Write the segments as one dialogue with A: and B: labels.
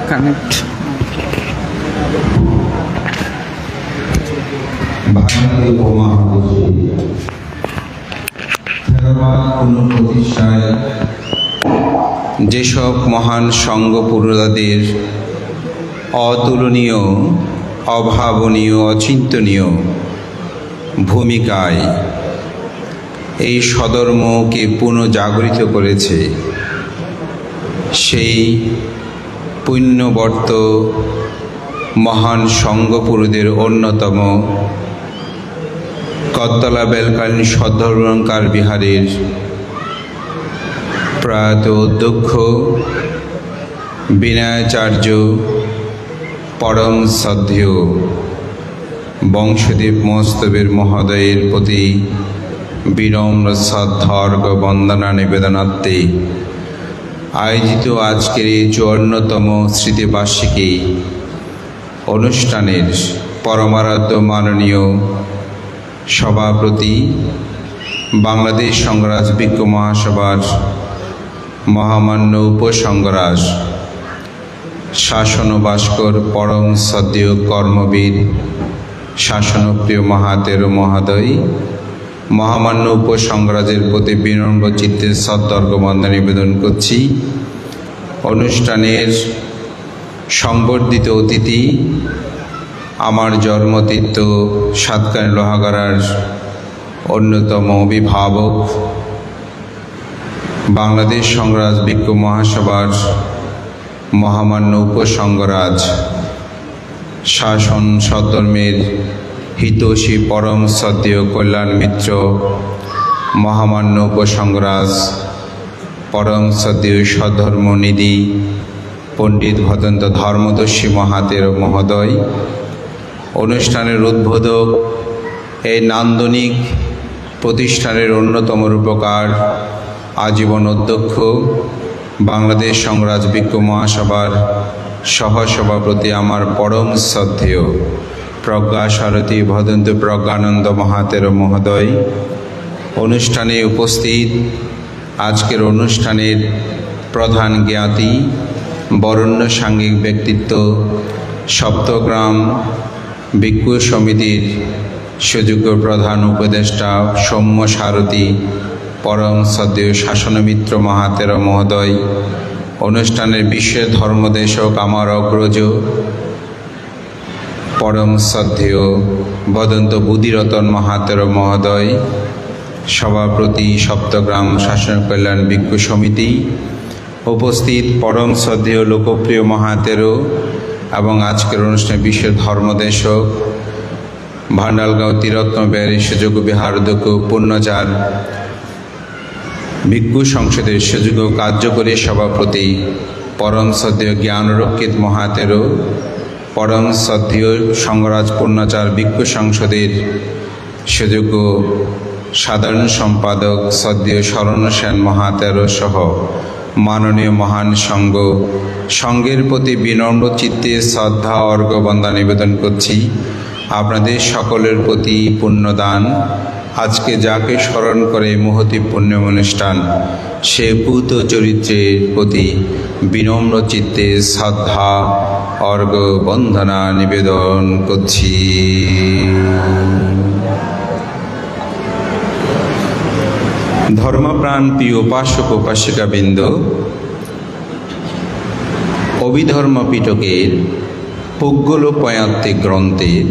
A: Connect
B: বাঙালি উপমহাদেশে প্রতিষ্ঠায় যেসব মহান সংঘ পুরোধাদের অতুলনীয়, অভাবনীয়, অচিন্তনীয় ভূমিকায় এই স্বধর্মকে পুনঃজাগরিত করেছে, সেই পুণ্যবর্ত মহান সংঘপুরুষদের অন্যতম কত্তলা বেলকালীন সদ্ধর্মকার বিহারের প্রয়াত অধ্যক্ষ বিনয়াচার্য পরম শ্রদ্ধেয় বংশদেব মস্তবের মহোদয়ের প্রতি বিনম্র শ্রদ্ধার্ঘ বন্দনা নিবেদনার্থে আয়োজিত আজকের এই ৫৪তম স্মৃতিবার্ষিকী অনুষ্ঠানের পরমারাধ্য মাননীয় সভাপতি বাংলাদেশ সংঘরাজ ভিক্ষু মহাসভার মহামান্য উপসংঘরাজ শাসন ভাস্কর পরম শ্রদ্ধেয় কর্মবীর শাসনপ্রিয় মহাতের মহোদয়, মহামান্য উপসংঘরাজের প্রতি বিনম্র চিত্তের শ্রদ্ধার্ঘ্য বন্দনা নিবেদন করছি। অনুষ্ঠানের সংবর্ধিত অতিথি, আমার জন্মতীর্থ সাতকানি লোহাগাড়ার অন্যতম অভিভাবক, বাংলাদেশ সংঘরাজ ভিক্ষু মহাসভার মহামান্য উপসংঘরাজ, শাসন সদ্ধর্মের হিতৈষী পরম শ্রদ্ধেয় কল্যাণ মিত্র, মহামান্য উপসংঘরাজ পরম শ্রদ্ধেয় সদ্ধর্মনিধি পণ্ডিত ভদন্ত ধর্মদর্শী মহাতের মহোদয়, অনুষ্ঠানের উদ্বোধক, এই নান্দনিক প্রতিষ্ঠানের অন্যতম রূপকার, আজীবন অধ্যক্ষ, বাংলাদেশ সংঘরাজ ভিক্ষু মহাসভার সহসভাপতি আমার পরম শ্রদ্ধেয় প্রজ্ঞা সারথী ভদন্ত প্রজ্ঞানন্দ মহাতের মহোদয়, অনুষ্ঠানে উপস্থিত আজকের অনুষ্ঠানের প্রধান জ্ঞাতি, বরেণ্য সাংঘিক ব্যক্তিত্ব, সপ্তগ্রাম ভিক্ষু সমিতির সুযোগ্য প্রধান উপদেষ্টা সৌম্য সারথী পরম শ্রদ্ধেয় শাসনমিত্র মহাতের মহোদয়, অনুষ্ঠানের বিশ্বের ধর্মদেশক আমার অগ্রজ পরম শ্রদ্ধেয় ভদন্ত বুদ্ধিরতন মহাতের মহোদয়, সভাপতি সপ্তগ্রাম শাসন কল্যাণ ভিক্ষু সমিতি, উপস্থিত পরম শ্রদ্ধেয় লোকপ্রিয় মহাতেরও এবং আজকের অনুষ্ঠানে বিশ্বের ধর্মদেশক ভান্ডালগাঁও ত্রিরত্ন বিহারী সুযোগ্য বিহার অধ্যক্ষ পূর্ণচার ভিক্ষু সংসদের সুযোগ্য কার্যকরী সভাপতি পরম শ্রদ্ধেয় জ্ঞানরক্ষিত মহাতেরও, পরম শ্রদ্ধেয় সংঘরাজ পূর্ণচার ভিক্ষু সংসদের সুযোগ্য সাধারণ সম্পাদক শ্রদ্ধেয় শরণ্য সেন মহাতেরও সহ মাননীয় মহান সংঘের প্রতি বিনম্র চিত্তে শ্রদ্ধা অর্ঘ্য বন্দনা নিবেদন করছি। আপনাদের সকলের প্রতি পুণ্যদান, আজকে যাকে স্মরণ করে মহতি পুণ্য অনুষ্ঠান, সে পূত চরিত্রের প্রতি বিনম্র চিত্তে শ্রদ্ধা অর্ঘ্য বন্দনা নিবেদন করছি। ধর্মপ্রাণ প্রিয় উপাসক উপাসিকাবৃন্দ, অভিধর্ম পিটকের পুগ্গলোপয়ান্তিক গ্রন্থের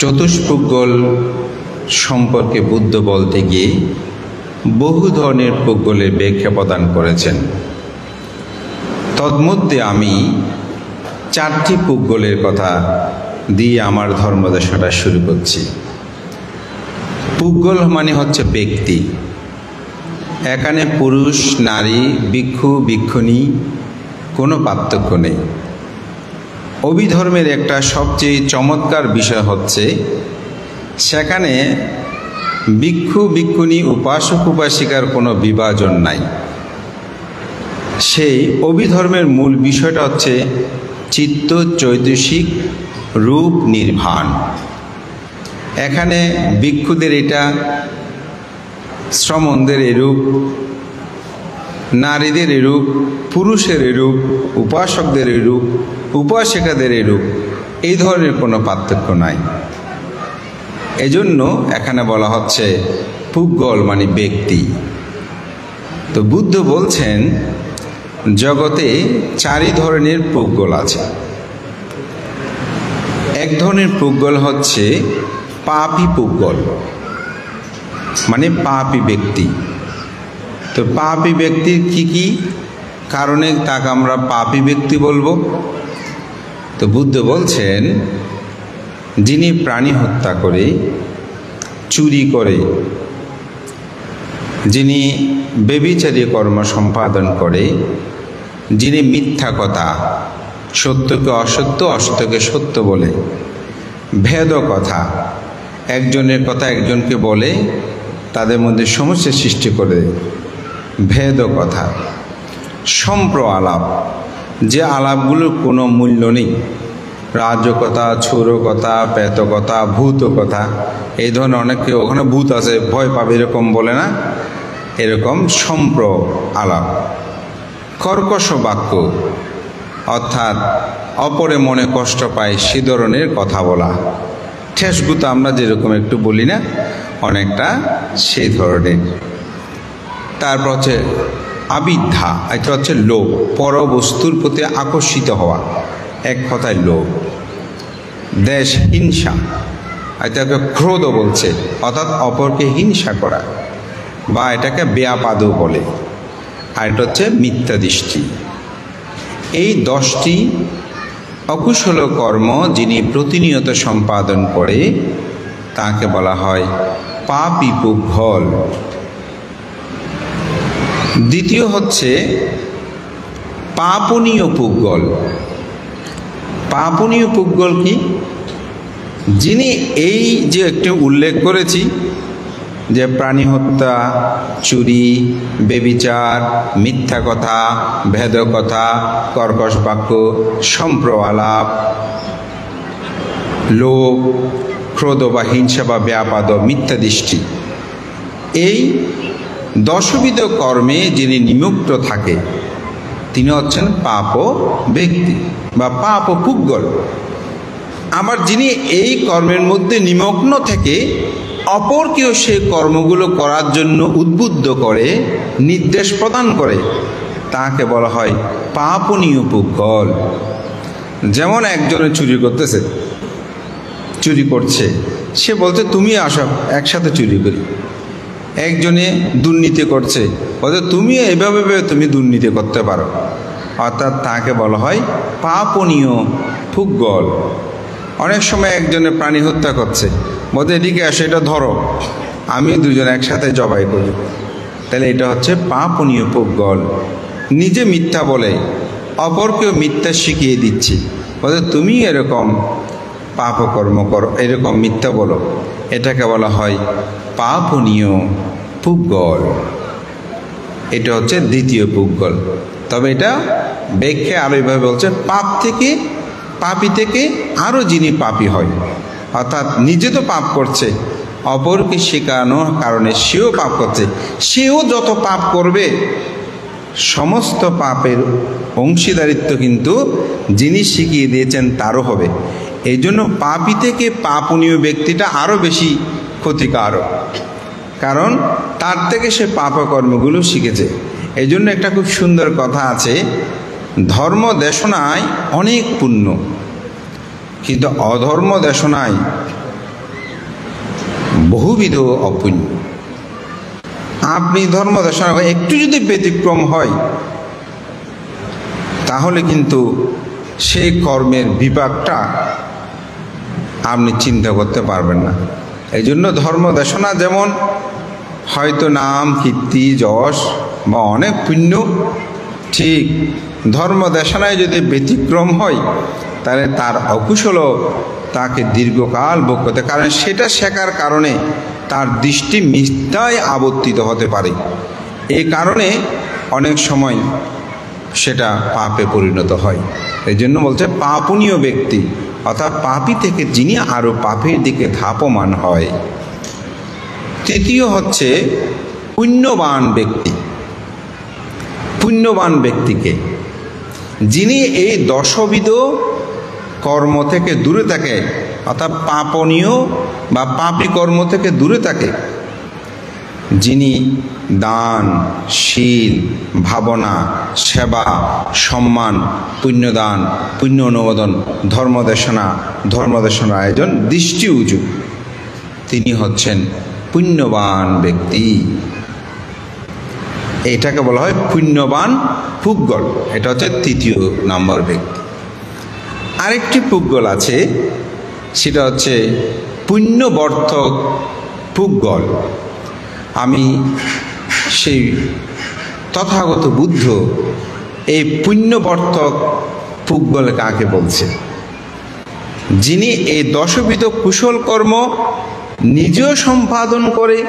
B: চতুষ্পুগ্গল সম্পর্কে বুদ্ধ বলতে গিয়ে বহু ধরনের পুগ্গলের ব্যাখ্যা প্রদান করেছেন। তন্মধ্যে আমি 4টি পুগ্গলের কথা দিয়ে আমার ধর্মদেশটা শুরু করছি। পুগ্গল মানে হচ্ছে ব্যক্তি, এখানে পুরুষ নারী ভিক্ষু ভিক্ষুণী কোনো পার্থক্য নেই। অভিধর্মের একটা সবচেয়ে চমৎকার বিষয় হচ্ছে সেখানে ভিক্ষু ভিক্ষুণী উপাসক উপাসিকার কোনো বিভাজন নাই। সেই অভিধর্মের মূল বিষয়টা হচ্ছে চিত্ত চৈতসিক রূপ নির্বাণ। এখানে ভিক্ষুদের এটা শ্রমণদের এরূপ, নারীদের এরূপ, পুরুষের এরূপ, উপাসকদের এরূপ, উপাসিকাদের এরূপ, এই ধরনের কোনো পার্থক্য নাই। এজন্য এখানে বলা হচ্ছে পুগল মানে ব্যক্তি। তো বুদ্ধ বলছেন জগতে 4 ধরনের পুগল আছে। এক ধরনের পুগল হচ্ছে পাপী পুগল, মানে পাপী ব্যক্তি। তো পাপী ব্যক্তির কি কারণে তাকে আমরা পাপী ব্যক্তি বলবো? তো বুদ্ধ বলছেন যিনি প্রাণী হত্যা করে, চুরি করে, যিনি ব্যভিচারী কর্ম সম্পাদন করে, যিনি মিথ্যা কথা, সত্যকে অসত্য, অসত্যকে সত্য বলে, ভেদ কথা, একজনের কথা একজনকে বলে তাদের মধ্যে সমস্যার সৃষ্টি করে, ভেদ কথা, সম্প্র আলাপ, যে আলাপগুলোর কোনো মূল্য নেই, রাজকথা, ছুরকথা, প্রেতকথা, ভূত কথা, এই ধরনের অনেকে ওখানে ভূত আছে ভয় পাবে এরকম বলে না, এরকম সম্প্র আলাপ, কর্কশ বাক্য অর্থাৎ অপরে মনে কষ্ট পায় সে ধরনের কথা বলা, ঠেসগুতো আমরা যেরকম একটু বলি না, অনেকটা সেই ধরনের। তারপর হচ্ছে আবিদ্ধা, এটা হচ্ছে লোভ, পর বস্তুর প্রতি আকর্ষিত হওয়া, এক কথায় লোভ। দেশ হিংসা, এটাকে ক্রোধ বলছে, অর্থাৎ অপরকে হিংসা করা, বা এটাকে ব্যাপাদও বলে। আর এটা হচ্ছে মিথ্যা দৃষ্টি। এই 10টি অকুশল কর্ম যিনি প্রতিনিয়ত সম্পাদন করে তাকে বলা হয় পাপী পুগল। দ্বিতীয় হচ্ছে পাপনীয় পুগল। পাপনীয় পুগল কি? যিনি এই যে একটু উল্লেখ করেছি যে প্রাণী হত্যা, চুরি, ব্যভিচার, মিথ্যা কথা, ভেদ কথা, কর্কশ বাক্য, সম্প্র আলাপ, লোভ, ক্রোধ বা হিংসা বা ব্যাপাদ, মিথ্যা দৃষ্টি, এই 10বিধ কর্মে যিনি নিমগ্ন থাকে তিনি হচ্ছেন পাপ ব্যক্তি বা পাপ পুগল। আবার যিনি এই কর্মের মধ্যে নিমগ্ন থেকে অপরকেও সেই কর্মগুলো করার জন্য উদ্বুদ্ধ করে, নির্দেশ প্রদান করে, তাকে বলা হয় পাপনীয় পুগল। যেমন একজনে চুরি করছে, সে বলছে তুমি আসো একসাথে চুরি করি। একজনে দুর্নীতি করছে, বলছে তুমি এভাবে তুমি দুর্নীতি করতে পারো, অর্থাৎ তাকে বলা হয় পাপনীয় পুগল। অনেক সময় একজনে প্রাণী হত্যা করছে, বলতে এদিকে আসে এটা ধরো, আমি দুজন একসাথে জবাই করি, তাহলে এটা হচ্ছে পাপনীয় পুগল। নিজে মিথ্যা বলে অপরকেও মিথ্যা শিখিয়ে দিচ্ছি, বলতে তুমি এরকম পাপকর্ম করো, এরকম মিথ্যা বলো, এটাকে বলা হয় পাপনীয় পুগল। এটা হচ্ছে দ্বিতীয় পুগল। তবে এটা ব্যাখ্যা আরো এইভাবে বলছে, পাপী থেকে আরো যিনি পাপী হয়, অর্থাৎ নিজে তো পাপ করছে, অপরকে শেখানোর কারণে সেও পাপ করছে, সেও যত পাপ করবে সমস্ত পাপের অংশীদারিত্ব কিন্তু যিনি শিখিয়ে দিয়েছেন তারও হবে। এই জন্য পাপী থেকে পাপনীয় ব্যক্তিটা আরো বেশি ক্ষতিকারক, কারণ তার থেকে সে পাপকর্মগুলো শিখেছে। এই জন্য একটা খুব সুন্দর কথা আছে, ধর্ম দেশনায় অনেক পুণ্য, কিন্তু অধর্ম দেশনায় বহুবিধ অপুণ্য। আপনি ধর্ম দেশনা একটু যদি ব্যতিক্রম হয় তাহলে কিন্তু সেই কর্মের বিপাকটা আপনি চিন্তা করতে পারবেন না। এই জন্য ধর্ম দেশনা যেমন হয়তো নাম, কীর্তি, যশ বা অনেক পুণ্য, ঠিক ধর্ম দেশনায় যদি ব্যতিক্রম হয় তাহলে তার অকুশল তাকে দীর্ঘকাল ভোগ করতে, কারণ সেটা শেখার কারণে তার দৃষ্টি মিথ্যায় আবর্তিত হতে পারে। এই কারণে অনেক সময় সেটা পাপে পরিণত হয়। এই জন্য বলছে পাপনীয় ব্যক্তি, অর্থাৎ পাপী থেকে যিনি আরো পাপের দিকে ধাপমান হয়। তৃতীয় হচ্ছে পুণ্যবান ব্যক্তি। পুণ্যবান ব্যক্তিকে, যিনি এই দশবিধ কর্ম থেকে দূরে থাকে, অর্থাৎ পাপনীয় বা পাপী কর্ম থেকে দূরে থাকে, যিনি দান, শীল, ভাবনা, সেবা, সম্মান, পুণ্যদান, পুণ্য অনুমোদন, ধর্মদেশনা আয়োজন, দৃষ্টি উঁচু, তিনি হচ্ছেন পুণ্যবান ব্যক্তি। এটাকে বলা হয় পুণ্যবান পুগ্গল। এটা হচ্ছে ৩য় নম্বর ব্যক্তি। আরেকটি পুগ্গল আছে, সেটা হচ্ছে পুণ্যবর্ধক পুগ্গল। আমি সেই তথাগত বুদ্ধ এই পুণ্যবর্ধক পুগ্গল কাকে বলছে? যিনি এই দশবিধ কুশল কর্ম নিজেও সম্পাদন করে,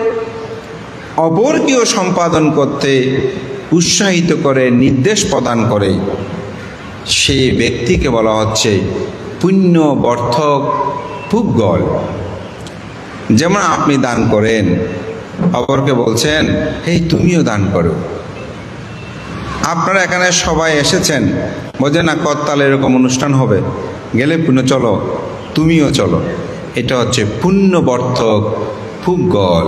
B: অপরকেও সম্পাদন করতে উৎসাহিত করে, নির্দেশ প্রদান করে, সেই ব্যক্তিকে বলা হচ্ছে পুণ্যবর্ধক পুগ্গল। যেমন আপনি দান করেন, অপরকে বলছেন এই তুমিও দান করো। আপনারা এখানে সবাই এসেছেন, বোঝেন না করতালে এরকম অনুষ্ঠান হবে, গেলে পুণ্য চলো, তুমিও চলো। এটা হচ্ছে পুণ্যবর্ধক পুগ্গল।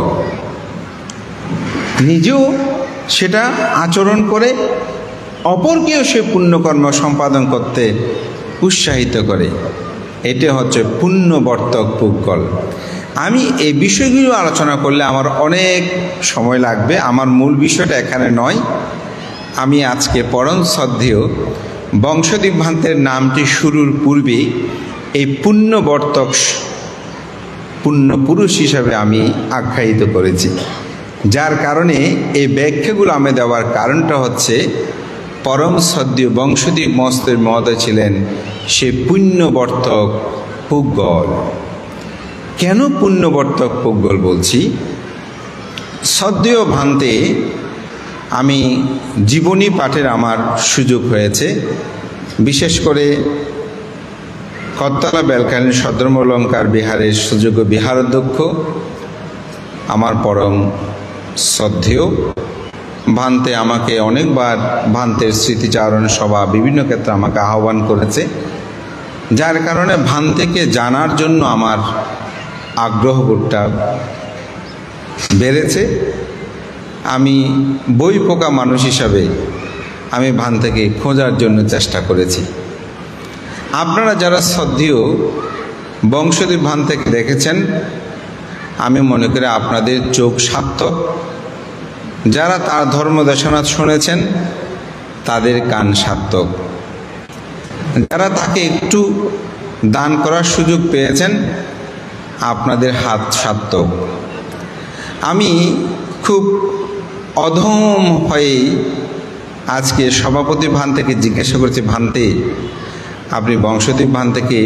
B: নিজেও সেটা আচরণ করে, অপরকেও সে পুণ্যকর্ম সম্পাদন করতে উৎসাহিত করে। এটা হচ্ছে পুণ্যবর্ধক পুগ্গল। আমি এই বিষয়গুলো আলোচনা করলে আমার অনেক সময় লাগবে, আমার মূল বিষয়টা এখানে নয়। আমি আজকে পরম শ্রদ্ধেয় বংশদ্বীপ ভান্তের নামটি শুরুর পূর্বে এই পুণ্যবর্ধক পুণ্যপুরুষ হিসাবে আমি আখ্যায়িত করেছি, যার কারণে এই ব্যাখ্যাগুলো আমি দেওয়ার কারণটা হচ্ছে পরম শ্রদ্ধেয় বংশদ্বীপ মহোদয় ছিলেন সে পুণ্যবর্ধক পুগ্গল। কেন পুণ্যবর্ধক পুগ্গল বলছি? শ্রদ্ধেয় ভান্তে আমি জীবনী পাঠের আমার সুযোগ হয়েছে, বিশেষ করে করতলা বেলকালীন সদরমলঙ্কার বিহারের সুযোগ্য বিহার অধ্যক্ষ আমার পরম শ্রদ্ধেয় ভান্তে আমাকে অনেকবার ভান্তের স্মৃতিচারণ সভা বিভিন্ন ক্ষেত্রে আমাকে আহ্বান করেছে, যার কারণে ভান্তেকে জানার জন্য আমার আগ্রহবোধটা বেড়েছে। আমি বই পোকা মানুষ হিসাবে আমি ভান্তেকে খোঁজার জন্য চেষ্টা করেছি। আপনারা যারা শ্রদ্ধেয় বংশদ্বীপ ভান্তেকে দেখেছেন, আমি মনে করি আপনাদের চোখ সার্থক। যারা তার ধর্মদেশনা শুনেছেন তাদের কান সার্থক। যারা তাকে একটু দান করার সুযোগ পেয়েছেন আপনাদের হাত সার্থক। আমি খুব অধম হয়ে আজকে সভাপতি ভান্তেকে জিজ্ঞাসা করেছি, ভান্তে আপনি বংশদ্বীপ ভান্তেকে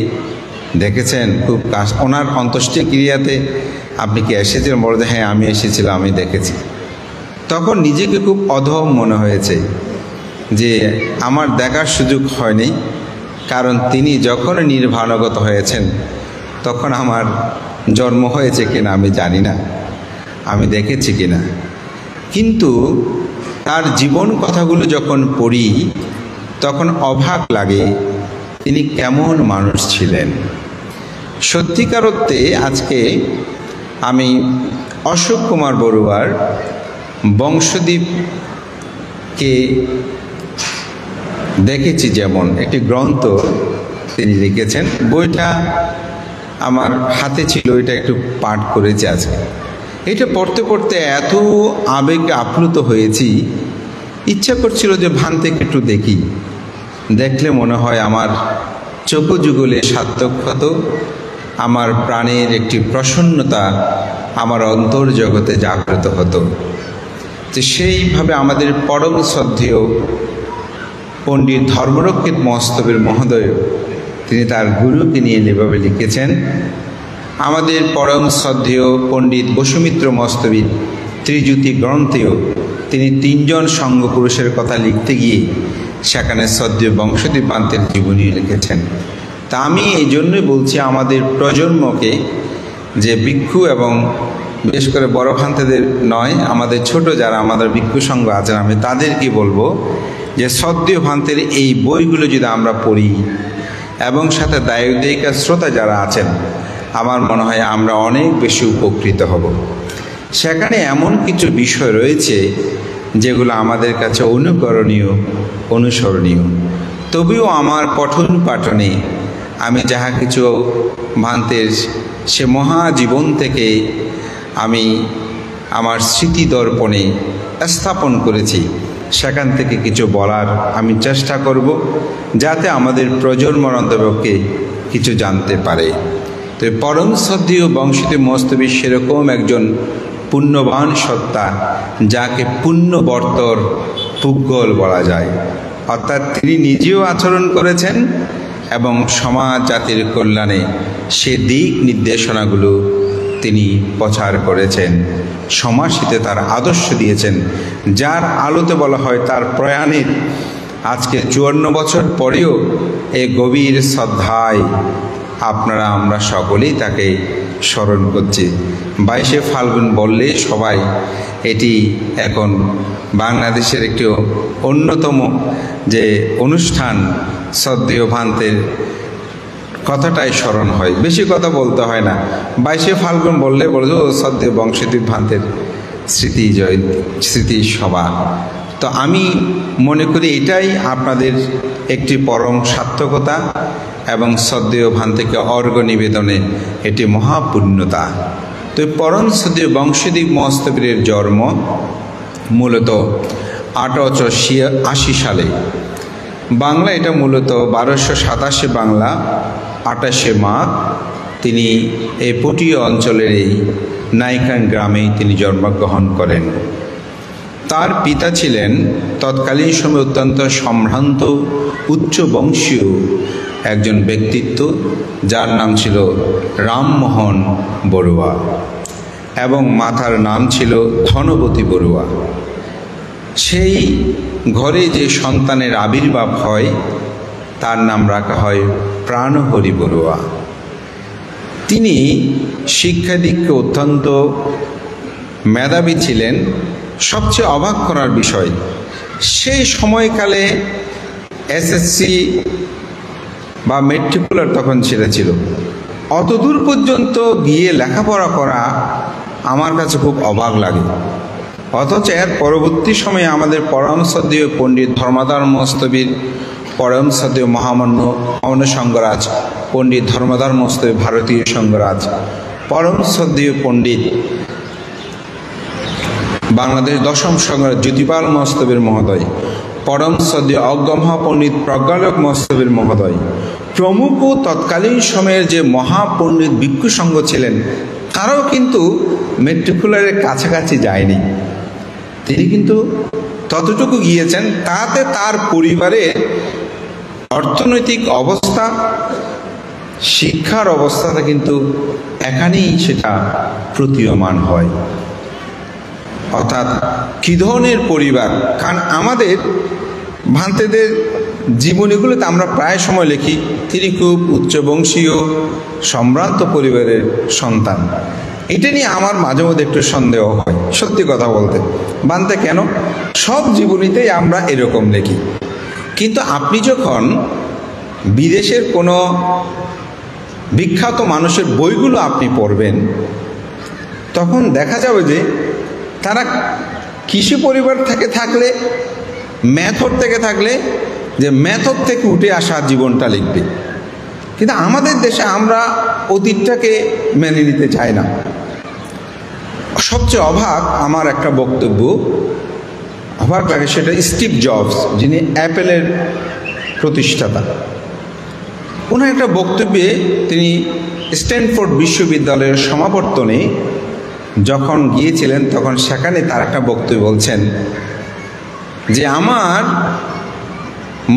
B: দেখেছেন? খুব ওনার অন্ত্যেষ্টি ক্রিয়াতে আপনি কি এসেছিলেন? বলে যে হ্যাঁ আমি এসেছিলাম, আমি দেখেছি। তখন নিজেকে খুব অধম মনে হয়েছে যে আমার দেখার সুযোগ হয়নি, কারণ তিনি যখন নির্বাণগত হয়েছেন তখন আমার জন্ম হয়েছে কিনা আমি জানি না, আমি দেখেছি কিনা। কিন্তু তার জীবন কথাগুলো যখন পড়ি তখন অবাক লাগে তিনি কেমন মানুষ ছিলেন। সত্যিকার অর্থে আজকে আমি অশোক কুমার বড়ুয়ার বংশদ্বীপকে দেখেছি, যেমন একটি গ্রন্থ তিনি লিখেছেন, বইটা আমার হাতে ছিল, এটা একটু পাঠ করেছি আজকে। এটা পড়তে পড়তে এত আবেগে আপ্লুত হয়েছি, ইচ্ছা করছিল যে ভান্তেকে একটু দেখি, দেখলে মনে হয় আমার চোখ যুগলে সার্থক হতো, আমার প্রাণের একটি প্রসন্নতা আমার অন্তর্জগতে জাগ্রত হতো। যে সেইভাবে আমাদের পরম শ্রদ্ধেয় পণ্ডিত ধর্মরক্ষিত মহস্তবের মহোদয় তিনি তার গুরুকে নিয়ে এভাবে লিখেছেন। আমাদের পরম শ্রদ্ধেয় পণ্ডিত বসুমিত্র মস্তবী ত্রিজুতি গ্রন্থেও তিনি 3 জন সঙ্গ পুরুষের কথা লিখতে গিয়ে সেখানে শ্রদ্ধেয় বংশদ্বীপ ভান্তের জীবনী লিখেছেন। তা আমি এই জন্যই বলছি আমাদের প্রজন্মকে, যে ভিক্ষু এবং বিশেষ করে বড় ভান্তেদের নয়, আমাদের ছোট যারা আমাদের ভিক্ষু সংঘ আছেন, আমি তাদেরকে বলবো যে সদ্দীয় ভান্তের এই বইগুলো যদি আমরা পড়ি এবং সাথে দায়িকা শ্রোতা যারা আছেন, আমার মনে হয় আমরা অনেক বেশি উপকৃত হব। সেখানে এমন কিছু বিষয় রয়েছে যেগুলো আমাদের কাছে অনুকরণীয়, অনুসরণীয়। তবেও আমার পঠন পাঠনে আমি যাহা কিছু ভান্তের সে মহাজীবন থেকে আমি আমার স্মৃতি দর্পণে স্থাপন করেছি, সেখান থেকে কিছু বলার আমি চেষ্টা করব, যাতে আমাদের প্রজন্মের অন্তর্পক্ষে কিছু জানতে পারে। তো পরম শ্রদ্ধেয় বংশীয় মস্তবী সেরকম একজন পুণ্যবান সত্তা, যাকে পুণ্যবর্তর পুগ্গল বলা যায়। অর্থাৎ তিনি নিজেও আচরণ করেছেন এবং সমাজ জাতির কল্যাণে সে দিক নির্দেশনাগুলো তিনি প্রচার করেছেন, সমাজে তার আদর্শ দিয়েছেন, যার আলোতে বলা হয় তার প্রয়াণের আজকে 54 বছর পরেও এই গভীর শ্রদ্ধায় আপনারা আমরা সকলেই তাকে স্মরণ করছি। 22শে ফাল্গুন বললে সবাই এটি এখন বাংলাদেশের একটি অন্যতম যে অনুষ্ঠান, শ্রদ্ধেয় ভান্তের কথাটাই স্মরণ হয়, বেশি কথা বলতে হয় না। 22শে ফাল্গুন বললে বলছো শ্রদ্ধেয় বংশীয় ভান্তের স্মৃতি সভা। তো আমি মনে করি এটাই আপনাদের একটি পরম সার্থকতা এবং শ্রদ্ধেয় ভান্তিকে অর্ঘ্য নিবেদনে এটি মহাপুণ্যতা। তো পরম শ্রদ্ধেয় বংশীয় মস্তবীরের জন্ম মূলত 1880 সালে। বাংলা এটা মূলত 1287 বাংলা 28শে মাঘ তিনি এই পটিয়া অঞ্চলের এই নাইকান গ্রামেই তিনি জন্মগ্রহণ করেন। তার পিতা ছিলেন তৎকালীন সময়ে অত্যন্ত সম্ভ্রান্ত উচ্চ বংশীয় একজন ব্যক্তিত্ব, যার নাম ছিল রামমোহন বড়ুয়া এবং মাতার নাম ছিল ধনবতী বড়ুয়া। সেই ঘরে যে সন্তানের আবির্ভাব হয় তার নাম রাখা হয় প্রাণহরি বড়ুয়া। তিনি শিক্ষা দিকে অত্যন্ত মেধাবী ছিলেন। সবচেয়ে অবাক করার বিষয়, সেই সময়কালে এসএসসি বা মেট্রিকুলার তখন ছিল, অতদূর পর্যন্ত গিয়ে লেখাপড়া করা আমার কাছে খুব অবাক লাগে। অথচ এর পরবর্তী সময়ে আমাদের পরম শ্রদ্ধেয় পণ্ডিত ধর্মদার মস্তবীর, পরম শ্রদ্ধেয় মহামান্য সঙ্গরাজ পণ্ডিত ধর্মদার মস্তবী ভারতীয় সঙ্গরাজ, পরম শ্রদ্ধেয় পণ্ডিত বাংলাদেশ দশম সঙ্গরাজ জ্যোতিপাল মস্তবীর মহোদয়, পরম শ্রদ্ধেয় অজ্ঞমহাপণ্ডিত প্রজ্ঞালোক মস্তবীর মহোদয় প্রমুখ তৎকালীন সময়ের যে মহাপণ্ডিত ভিক্ষু সংঘ ছিলেন, তারাও কিন্তু মেট্রিকুলারের কাছাকাছি যায়নি। তিনি কিন্তু ততটুকু গিয়েছেন, তাতে তার পরিবারের অর্থনৈতিক অবস্থা, শিক্ষার অবস্থাটা কিন্তু এখানেই সেটা প্রতীয়মান হয়। অর্থাৎ কি ধরনের পরিবার, কারণ আমাদের ভান্তেদের জীবনীগুলোতে আমরা প্রায় সময় লিখি তিনি খুব উচ্চবংশীয় সম্ভ্রান্ত পরিবারের সন্তান। এটা নিয়ে আমার মাঝে মধ্যে একটু সন্দেহ হয়, সত্যি কথা বলতে। ভান্তে কেন সব জীবনীতেই আমরা এরকম লিখি, কিন্তু আপনি যখন বিদেশের কোনো বিখ্যাত মানুষের বইগুলো আপনি পড়বেন, তখন দেখা যাবে যে তারা কৃষি পরিবার থেকে থাকলে, মেথড থেকে থাকলে, যে মেথড থেকে উঠে আসা জীবনটা লিখবে। কিন্তু আমাদের দেশে আমরা অতীতটাকে মেনে নিতে চাই না। সবচেয়ে অবাক আমার একটা বক্তব্য অবাক লাগে, সেটা স্টিভ জবস, যিনি অ্যাপেলের প্রতিষ্ঠাতা। ওনার একটা বক্তব্যে তিনি স্ট্যানফোর্ড বিশ্ববিদ্যালয়ের সমাবর্তনে যখন গিয়েছিলেন, তখন সেখানে তার একটা বক্তব্য বলছেন যে আমার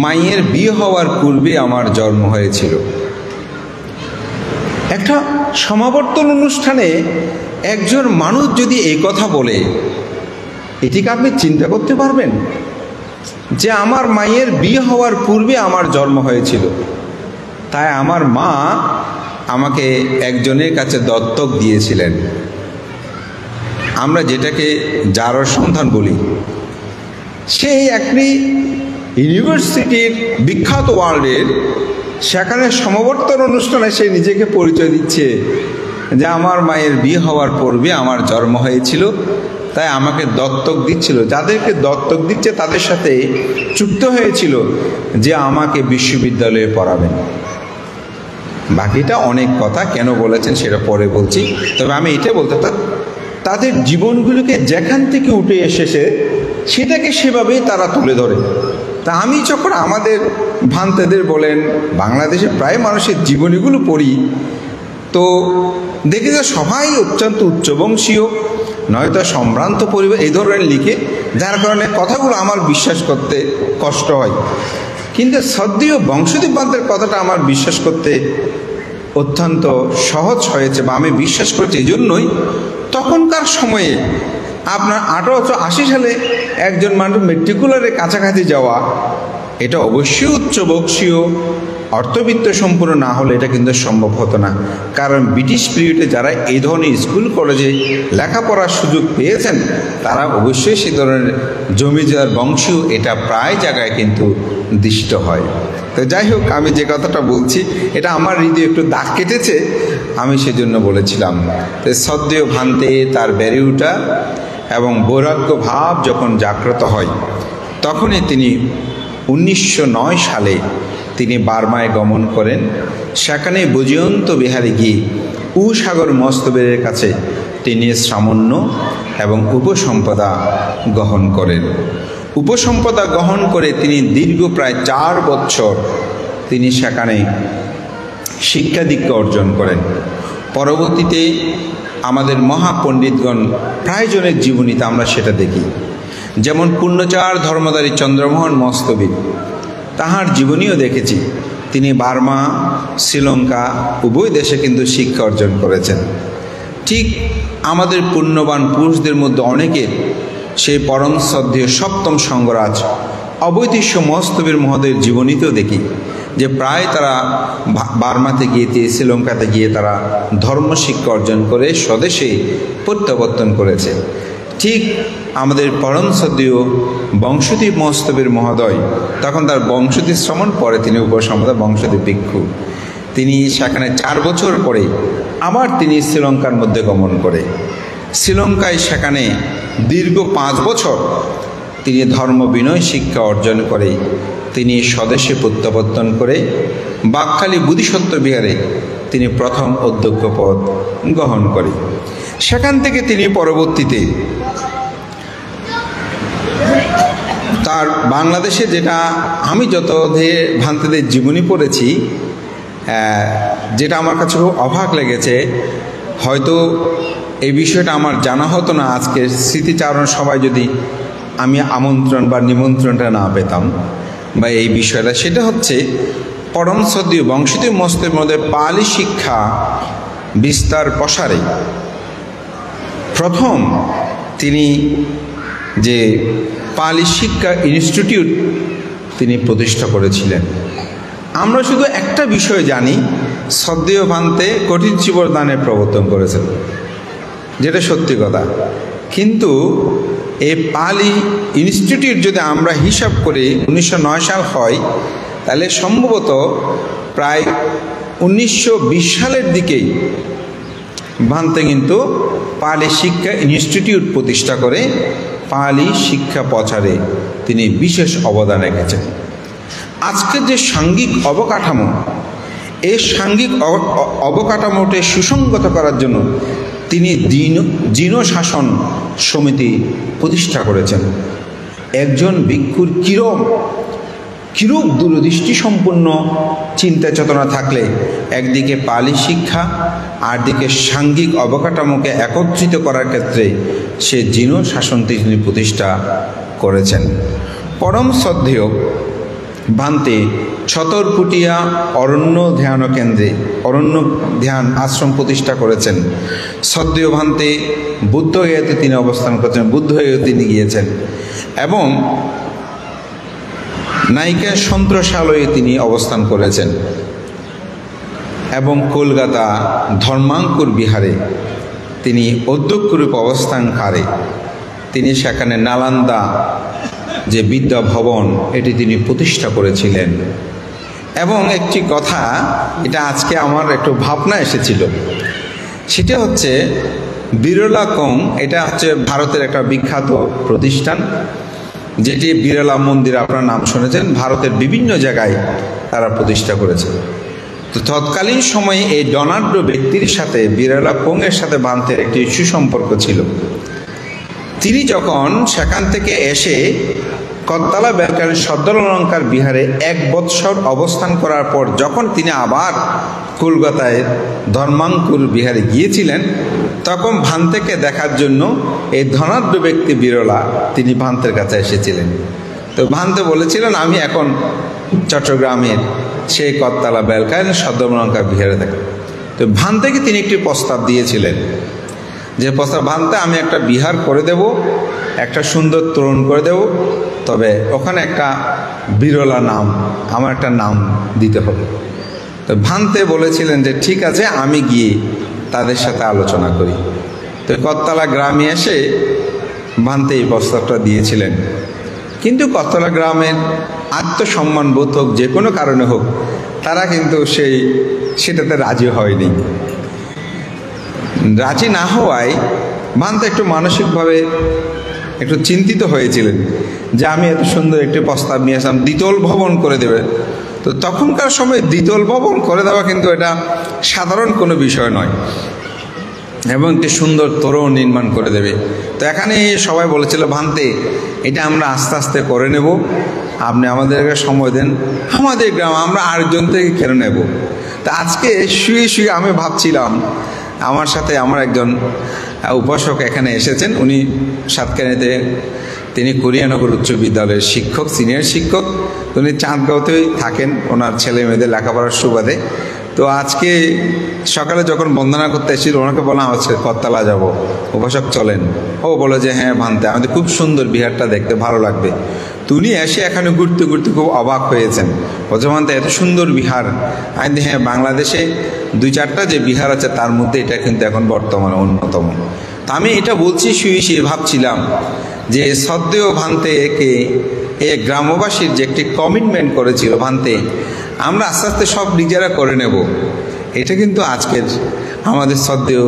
B: মায়ের বিয়ে হওয়ার পূর্বে আমার জন্ম হয়েছিল। একটা সমাবর্তন অনুষ্ঠানে একজন মানুষ যদি এই কথা বলে, এটিকে আপনি চিন্তা করতে পারবেন যে আমার মায়ের বিয়ে হওয়ার পূর্বে আমার জন্ম হয়েছিল, তাই আমার মা আমাকে একজনের কাছে দত্তক দিয়েছিলেন। আমরা যেটাকে জারর সন্তান বলি, সেই একটি ইউনিভার্সিটির বিখ্যাত ওয়ার্ল্ডের, সেখানে সমাবর্তন অনুষ্ঠানে সে নিজেকে পরিচয় দিচ্ছে যে আমার মায়ের বিয়ে হওয়ার পূর্বে আমার জন্ম হয়েছিল, তাই আমাকে দত্তক দিচ্ছিল। যাদেরকে দত্তক দিচ্ছে তাদের সাথে চুক্ত হয়েছিল যে আমাকে বিশ্ববিদ্যালয়ে পড়াবেন। বাকিটা অনেক কথা কেন বলেছেন সেটা পরে বলছি। তবে আমি এটা বলতে তাদের জীবনগুলোকে যেখান থেকে উঠে এসেছে সেটাকে সেভাবেই তারা তুলে ধরে। তা আমি যখন আমাদের ভান্তেদের বলেন বাংলাদেশে প্রায় মানুষের জীবনীগুলো পড়ি, তো দেখি যে সবাই অত্যন্ত উচ্চবংশীয়, নয়তো সম্ভ্রান্ত পরিবার এই ধরনের লিখে, যার কারণে কথাগুলো আমার বিশ্বাস করতে কষ্ট হয়। কিন্তু সদ্যীয় বংশোদ্ভূত ভান্তের কথাটা আমার বিশ্বাস করতে অত্যন্ত সহজ হয়েছে, বা আমি বিশ্বাস করছি এই জন্যই তখনকার সময়ে আপনার 1880 সালে একজন মানুষ মেট্রিকুলারের কাছাকাছি যাওয়া, এটা অবশ্যই উচ্চবংশীয় অর্থবিত্ত সম্পূর্ণ না হলে এটা কিন্তু সম্ভব হতো না। কারণ ব্রিটিশ পিরিয়ডে যারা এই ধরনের স্কুল কলেজে লেখাপড়ার সুযোগ পেয়েছেন তারা অবশ্যই সে ধরনের জমিদার বংশীয়, এটা প্রায় জায়গায় কিন্তু দৃষ্ট হয়। তো যাই হোক, আমি যে কথাটা বলছি এটা আমার হৃদয়ে একটু দাগ কেটেছে, আমি সেজন্য বলেছিলাম। তো সদ্যীয় ভান্তে তার বেড়ে ওঠা এবং বৈরাগ্য ভাব যখন জাগ্রত হয়, তখনই তিনি 1909 সালে তিনি বার্মায় গমন করেন। সেখানে বৈজয়ন্ত বিহারে গিয়ে সাগর মস্তবের কাছে তিনি সামান্য এবং উপসম্পদা গ্রহণ করেন। উপসম্পদা গ্রহণ করে তিনি দীর্ঘ প্রায় 4 বছর তিনি সেখানে শিক্ষা দীক্ষা অর্জন করেন। পরবর্তীতে আমাদের মহাপণ্ডিতগণ প্রায়জনের জীবনীতে আমরা সেটা দেখি, যেমন পূর্ণচার ধর্মধারী চন্দ্রমোহন মস্তবী, তাহার জীবনীও দেখেছি। তিনি বার্মা, শ্রীলঙ্কা উভয় দেশে কিন্তু শিক্ষা অর্জন করেছেন। ঠিক আমাদের পুণ্যবান পুরুষদের মধ্যে অনেকের সেই পরম শ্রদ্ধেয় সপ্তম সঙ্গরাজ অবৈতিষ্য মস্তবীর মহোদয়ের জীবনীতেও দেখি যে প্রায় তারা বার্মাতে গিয়ে, শ্রীলঙ্কাতে গিয়ে তারা ধর্ম শিক্ষা অর্জন করে স্বদেশে প্রত্যাবর্তন করেছে। ঠিক আমাদের পরম শ্রদ্ধেয় বংশোদ্ভূত মস্তবীর মহোদয়, তখন তার বংশোদ্ভূত শ্রমণ, পরে তিনি উপসম্পদা বংশোদ্ভূত ভিক্ষু। তিনি সেখানে 4 বছর পরে আবার তিনি শ্রীলঙ্কার মধ্যে গমন করে শ্রীলঙ্কায় সেখানে দীর্ঘ 5 বছর তিনি ধর্ম বিনয় শিক্ষা অর্জন করে তিনি স্বদেশে প্রত্যাবর্তন করে বাকখালী বোধিসত্ত্ব বিহারে তিনি প্রথম অধ্যক্ষ পদ গ্রহণ করে। সেখান থেকে তিনি পরবর্তীতে তার বাংলাদেশে, যেটা আমি যত ভান্তেদের জীবনী পড়েছি, যেটা আমার কাছে খুব অবাক লেগেছে, হয়তো এই বিষয়টা আমার জানা হতো না আজকের স্মৃতিচারণ সবাই যদি আমি আমন্ত্রণ বা নিমন্ত্রণটা না পেতাম বা এই বিষয়টা, সেটা হচ্ছে পরম শ্রদ্ধেয় বংশোদ্ভূত মস্তবের মধ্যে পালি শিক্ষা বিস্তার প্রসারে প্রথম তিনি যে পালি শিক্ষা ইনস্টিটিউট তিনি প্রতিষ্ঠা করেছিলেন। আমরা শুধু একটা বিষয় জানি, শ্রদ্ধেয় ভান্তে কঠিন চিবরদানের প্রবর্তন করেছেন, যেটা সত্যি কথা। কিন্তু এই পালি ইনস্টিটিউট যদি আমরা হিসাব করি 1909 সাল হয়, তাহলে সম্ভবত প্রায় 1920 সালের দিকেই ভান্তে কিন্তু পালি শিক্ষা ইনস্টিটিউট প্রতিষ্ঠা করে পালি শিক্ষা প্রচারে তিনি বিশেষ অবদান রেখেছেন। আজকের যে সাংঘিক অবকাঠামো, এই সাংঘিক অবকাঠামোটি সুসংগত করার জন্য তিনি জিন শাসন সমিতি প্রতিষ্ঠা করেছেন। একজন ভিক্ষুর কিরূপ দূরদৃষ্টি সম্পন্ন চিন্তা চেতনা থাকলে একদিকে পালি শিক্ষা আর দিকে সাংঘিক অবকাঠামোকে একত্রিত করার ক্ষেত্রে সে জিন শাসনটি তিনি প্রতিষ্ঠা করেছেন। পরম শ্রদ্ধেয় ভান্তে ছতরপুটিয়া অরণ্য ধ্যান কেন্দ্রে অরণ্য ধ্যান আশ্রম প্রতিষ্ঠা করেছেন। শ্রদ্ধেয় ভান্তে বুদ্ধগয়াতে তিনি অবস্থান করেছেন, বুদ্ধগয়াতে তিনি গিয়েছেন এবং নায়িকা সন্ত্রাসালয়ে তিনি অবস্থান করেছেন এবং কলকাতা ধর্মাঙ্কুর বিহারে তিনি অধ্যক্ষরূপে অবস্থানকারে তিনি সেখানে নালন্দা যে বিদ্যা ভবন এটি তিনি প্রতিষ্ঠা করেছিলেন। এবং একটি কথা, এটা আজকে আমার একটু ভাবনা এসেছিল, সেটা হচ্ছে বিরলা কং, এটা হচ্ছে ভারতের একটা বিখ্যাত প্রতিষ্ঠান, যেটি বিরলা মন্দির আপনার নাম শুনেছেন, ভারতের বিভিন্ন জায়গায় তারা প্রতিষ্ঠা করেছে। তো তৎকালীন সময়ে এই ডোনাল্ড ব্যক্তির সাথে বিরলা কোংয়ের সাথে ভান্তের একটি সুসম্পর্ক ছিল। তিনি যখন সেখান থেকে এসে করতলা বেলকারের সদ্দলঙ্কার বিহারে 1 বৎসর অবস্থান করার পর যখন তিনি আবার কলকাতায় ধর্মাঙ্কুর বিহারে গিয়েছিলেন, তখন ভান্তেকে দেখার জন্য এই ধনাঢ্য ব্যক্তি বিরলা তিনি ভান্তের কাছে এসেছিলেন। তো ভান্তে বলেছিলেন, আমি এখন চট্টগ্রামের সেই করতলা বেলকারের সদ্দলঙ্কার বিহারে থাকি। তো ভান্তেকে তিনি একটি প্রস্তাব দিয়েছিলেন, যে প্রস্তাব, ভান্তে আমি একটা বিহার করে দেব, একটা সুন্দর তোরণ করে দেব, তবে ওখানে একটা বিরলা নাম, আমার একটা নাম দিতে হবে। তো ভান্তে বলেছিলেন যে ঠিক আছে, আমি গিয়ে তাদের সাথে আলোচনা করি। তো করতলা গ্রামে এসে ভান্তে এই প্রস্তাবটা দিয়েছিলেন, কিন্তু করতলা গ্রামের আত্মসম্মান বোধ হোক, যে কোনো কারণে হোক, তারা কিন্তু সেটাতে রাজি হয়নি। রাজি না হওয়ায় ভান্তে একটু মানসিকভাবে একটু চিন্তিত হয়েছিলেন যে আমি এত সুন্দর একটি প্রস্তাব নিয়ে আসলাম, দ্বিতল ভবন করে দেবে। তো তখনকার সময় দ্বিতল ভবন করে দেওয়া কিন্তু এটা সাধারণ কোনো বিষয় নয়, এবং একটি সুন্দর তোরণ নির্মাণ করে দেবে। তো এখানে সবাই বলেছিল, ভান্তে এটা আমরা আস্তে আস্তে করে নেব, আপনি আমাদেরকে সময় দেন, আমাদের গ্রাম আমরা 8 জন থেকে কেন নেব। তা আজকে শুয়ে শুয়ে আমি ভাবছিলাম, আমার সাথে আমার একজন উপাসক এখানে এসেছেন, উনি সাতকানিতে, তিনি করিয়ানগর উচ্চ বিদ্যালয়ের শিক্ষক, সিনিয়র শিক্ষক। উনি চাঁদগাঁওতেই থাকেন ওনার ছেলে মেয়েদের লেখাপড়ার সুবাদে। তো আজকে সকালে যখন বন্দনা করতে এসেছিল, ওনাকে বলা হচ্ছে করতলা যাব, উপাসক চলেন। ও বলে যে হ্যাঁ ভান্তে, আমাদের খুব সুন্দর বিহারটা দেখতে ভালো লাগবে। তো উনি এসে এখানে ঘুরতে ঘুরতে খুব অবাক হয়েছেন, বলছে ভান্তে এত সুন্দর বিহার। আমি হ্যাঁ, বাংলাদেশে 2-4টা যে বিহার আছে তার মধ্যে এটা কিন্তু এখন বর্তমানে অন্যতম। তা আমি এটা বলছি শুয়ে শুয়ে ভাবছিলাম যে সদ্যেও ভান্তে একে গ্রামবাসীর যে একটি কমিটমেন্ট করেছিল, ভান্তে আমরা আস্তে আস্তে সব নিজেরা করে নেব, এটা কিন্তু আজকের আমাদের সদ্যেও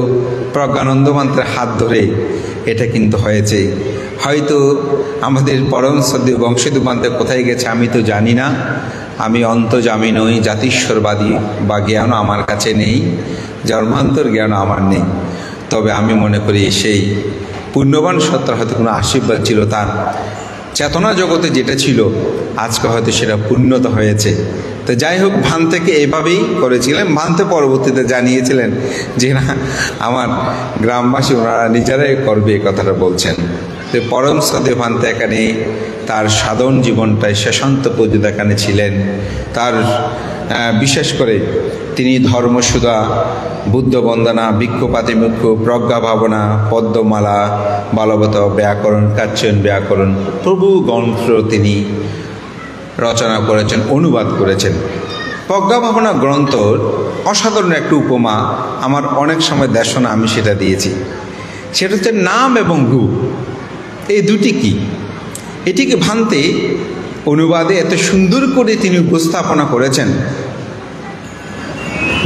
B: প্রজ্ঞানন্দ ভান্তের হাত ধরে এটা কিন্তু হয়েছে। হয়তো আমাদের পরম সদ্য বংশীধর ভান্তে কোথায় গেছে আমি তো জানি না, আমি অন্তর্যামী নই, জাতীশ্বরবাদী বা জ্ঞান আমার কাছে নেই, জন্মান্তর জ্ঞান আমার নেই। তবে আমি মনে করি সেই পুণ্যবান সত্তার হয়তো কোনো আশীর্বাদ ছিল, তার চেতনা জগতে যেটা ছিল আজকে হয়তো সেটা পূর্ণতা হয়েছে। তো যাই হোক, ভান্তেকে এভাবেই করেছিলেন। ভান্তে পরবর্তীতে জানিয়েছিলেন যে না, আমার গ্রামবাসী ওনারা নিজেরাই করবে, এই কথাটা বলছেন। তো পরম সদে ভান্তে এখানে তার সাধন জীবনটায় শেষান্ত পর্যন্ত এখানে ছিলেন। তার বিশেষ করে তিনি ধর্মসুধা, বুদ্ধ বন্দনা, বৃক্ষপাতি মুখ্য, প্রজ্ঞা ভাবনা, পদ্মমালা, বালবত ব্যাকরণ, কাচ্চন ব্যাকরণ প্রভু গ্রন্থ তিনি রচনা করেছেন, অনুবাদ করেছেন। প্রজ্ঞা ভাবনা গ্রন্থর অসাধারণ একটি উপমা আমার অনেক সময় দেশনা আমি সেটা দিয়েছি। সেটা হচ্ছে নাম এবং রূপ, এই দুটি কি, এটিকে ভান্তে অনুবাদে এত সুন্দর করে তিনি উপস্থাপনা করেছেন